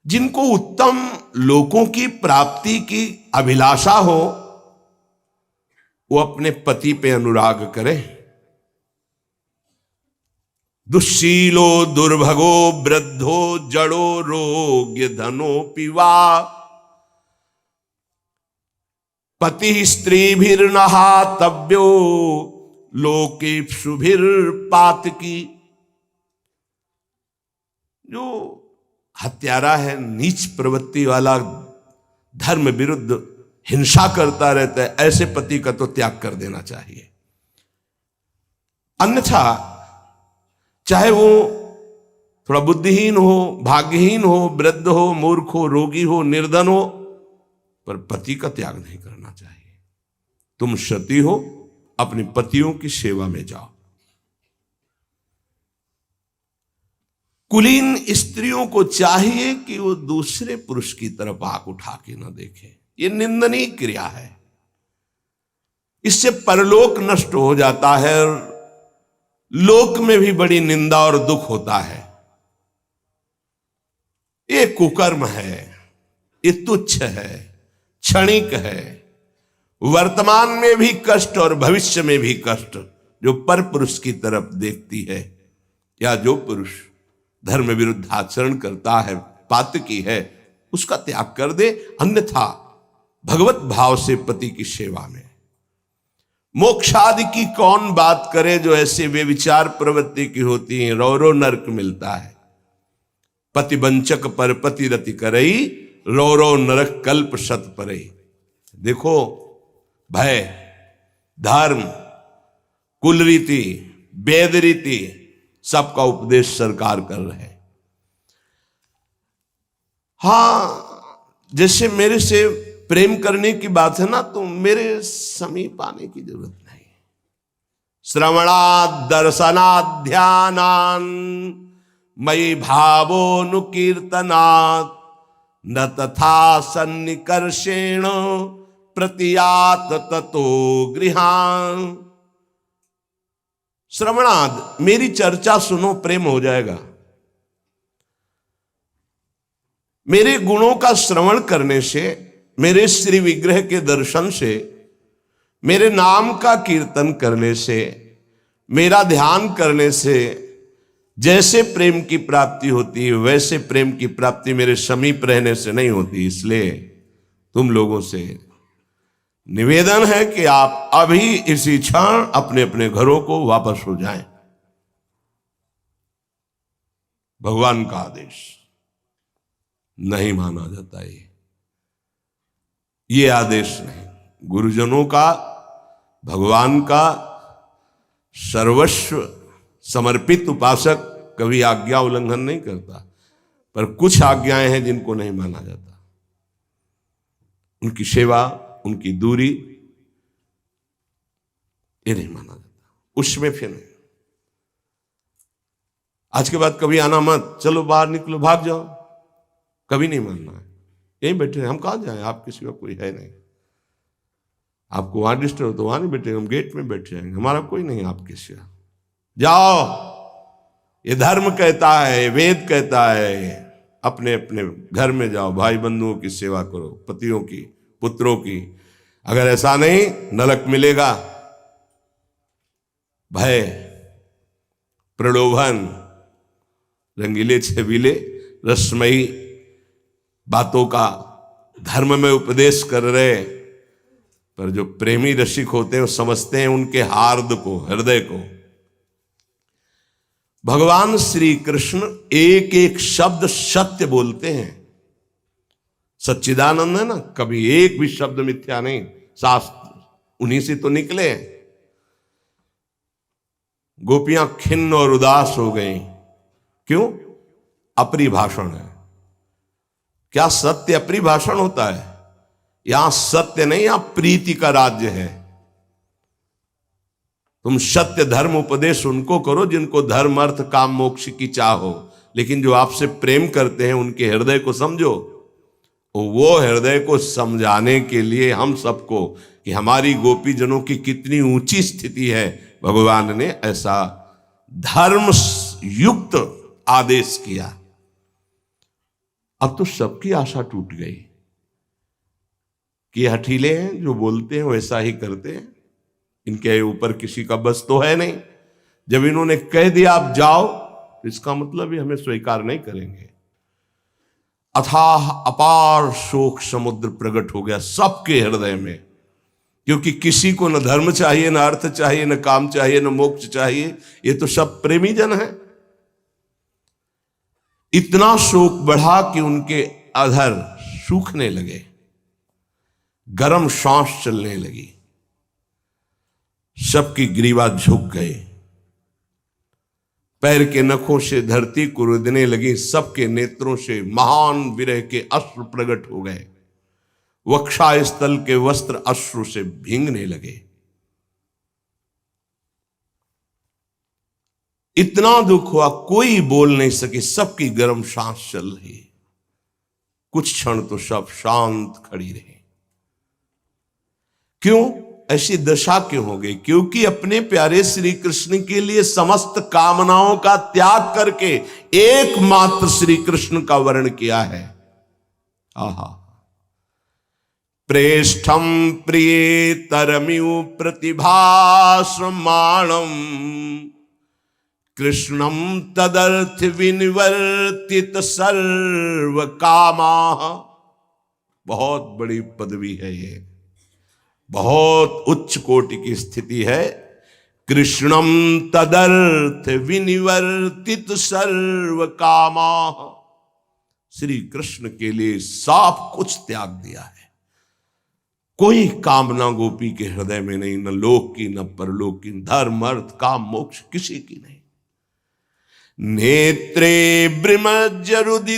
जिनको उत्तम लोकों की प्राप्ति की अभिलाषा हो वो अपने पति पे अनुराग करें। दुश्शीलो दुर्भगो वृद्धो जड़ो रोग्य धनो पिवा पति स्त्रीभिर्नहातव्यो लोकेप्सुभिर्पातकी। जो हत्यारा है, नीच प्रवृत्ति वाला, धर्म विरुद्ध हिंसा करता रहता है, ऐसे पति का तो त्याग कर देना चाहिए। अन्यथा चाहे वो थोड़ा बुद्धिहीन हो, भाग्यहीन हो, वृद्ध हो, मूर्ख हो, रोगी हो, निर्धन हो, पर पति का त्याग नहीं करना चाहिए। तुम सती हो, अपने पतियों की सेवा में जाओ। कुलीन स्त्रियों को चाहिए कि वो दूसरे पुरुष की तरफ आंख उठा के न देखे। ये निंदनीय क्रिया है। इससे परलोक नष्ट हो जाता है और लोक में भी बड़ी निंदा और दुख होता है। ये कुकर्म है, ये तुच्छ है, क्षणिक है। वर्तमान में भी कष्ट और भविष्य में भी कष्ट जो पर पुरुष की तरफ देखती है, या जो पुरुष धर्म विरुद्ध आचरण करता है, पातकी है, उसका त्याग कर दे। अन्यथा भगवत भाव से पति की सेवा में। मोक्षादि की कौन बात करे जो ऐसे व्यभिचार प्रवृत्ति की होती है। रो रो नरक मिलता है। पति वंचक पर पति रति करई, रो रो नरक कल्प शत परई। देखो, भय, धर्म, कुल रीति, वेद रीति, सबका उपदेश सरकार कर रहे हैं। हाँ, जैसे मेरे से प्रेम करने की बात है ना, तो मेरे समीप आने की जरूरत नहीं। श्रवणात् दर्शनात् ध्यानान् मयि भावोनुकीर्तनात् न तथा सन्निकर्षेण प्रतियात ततो गृहान्। श्रवणाद, मेरी चर्चा सुनो, प्रेम हो जाएगा। मेरे गुणों का श्रवण करने से, मेरे श्री विग्रह के दर्शन से, मेरे नाम का कीर्तन करने से, मेरा ध्यान करने से जैसे प्रेम की प्राप्ति होती है, वैसे प्रेम की प्राप्ति मेरे समीप रहने से नहीं होती। इसलिए तुम लोगों से निवेदन है कि आप अभी इसी क्षण अपने अपने घरों को वापस हो जाएं। भगवान का आदेश नहीं माना जाता। ये आदेश नहीं। गुरुजनों का, भगवान का सर्वस्व समर्पित उपासक कभी आज्ञा उल्लंघन नहीं करता, पर कुछ आज्ञाएं हैं जिनको नहीं माना जाता। उनकी सेवा, उनकी दूरी, ये नहीं माना जाता। उसमें फिर नहीं। आज के बाद कभी आना मत, चलो बाहर निकलो, भाग जाओ, कभी नहीं मानना है। यहीं बैठे, हम कहां जाएं, आपके सिवा कोई है नहीं। आपको वहां डिस्टर्ब हो तो वहां नहीं बैठे, हम गेट में बैठ जाएंगे, हमारा कोई नहीं आपके सिवा। जाओ, ये धर्म कहता है, वेद कहता है, अपने अपने घर में जाओ, भाई बंधुओं की सेवा करो, पतियों की, पुत्रों की। अगर ऐसा नहीं, नरक मिलेगा। भय, प्रलोभन, रंगीले छबीले रसमयी बातों का धर्म में उपदेश कर रहे, पर जो प्रेमी रसिक होते हैं वो समझते हैं उनके हार्द को, हृदय को। भगवान श्री कृष्ण एक एक शब्द सत्य बोलते हैं। सच्चिदानंद है ना, कभी एक भी शब्द मिथ्या नहीं। शास्त्र उन्हीं से तो निकले। गोपियां खिन्न और उदास हो गई। क्यों? अपरिभाषण है। क्या सत्य अपरिभाषण होता है? यहां सत्य नहीं, यहां प्रीति का राज्य है। तुम सत्य धर्म उपदेश उनको करो जिनको धर्म अर्थ काम मोक्ष की चाह हो, लेकिन जो आपसे प्रेम करते हैं उनके हृदय को समझो। वो हृदय को समझाने के लिए हम सबको कि हमारी गोपी जनों की कितनी ऊंची स्थिति है, भगवान ने ऐसा धर्म युक्त आदेश किया। अब तो सबकी आशा टूट गई कि हठीले हैं, जो बोलते हैं वैसा ही करते हैं, इनके ऊपर किसी का बस तो है नहीं। जब इन्होंने कह दिया आप जाओ, तो इसका मतलब ही हमें स्वीकार नहीं करेंगे। अथाह अपार शोक समुद्र प्रकट हो गया सबके हृदय में, क्योंकि किसी को न धर्म चाहिए, न अर्थ चाहिए, न काम चाहिए, न मोक्ष चाहिए। ये तो सब प्रेमी जन है। इतना शोक बढ़ा कि उनके अधर सूखने लगे, गर्म सांस चलने लगी, सबकी ग्रीवा झुक गए, पैर के नखों से धरती को रुदने लगी, सबके नेत्रों से महान विरह के अश्रु प्रकट हो गए, वक्षास्थल के वस्त्र अश्रु से भींगने लगे। इतना दुख हुआ, कोई बोल नहीं सके, सबकी गर्म सांस चल रही। कुछ क्षण तो सब शांत खड़ी रही। क्यों ऐसी दशा क्यों हो गई? क्योंकि अपने प्यारे श्री कृष्ण के लिए समस्त कामनाओं का त्याग करके एकमात्र श्री कृष्ण का वर्ण किया है। आहा, प्रेष्ठम प्रियतरमिउ प्रतिभासमाणम कृष्णम तदर्थ विनिवर्तित सर्व कामा। बहुत बड़ी पदवी है ये, बहुत उच्च कोटि की स्थिति है। कृष्णम तदर्थ विनिवर्तित सर्व कामा, श्री कृष्ण के लिए सब कुछ त्याग दिया है। कोई कामना गोपी के हृदय में नहीं, न लोक की, न परलोक की, धर्म अर्थ काम मोक्ष किसी की नहीं। नेत्रे ब्रह्मजरुदित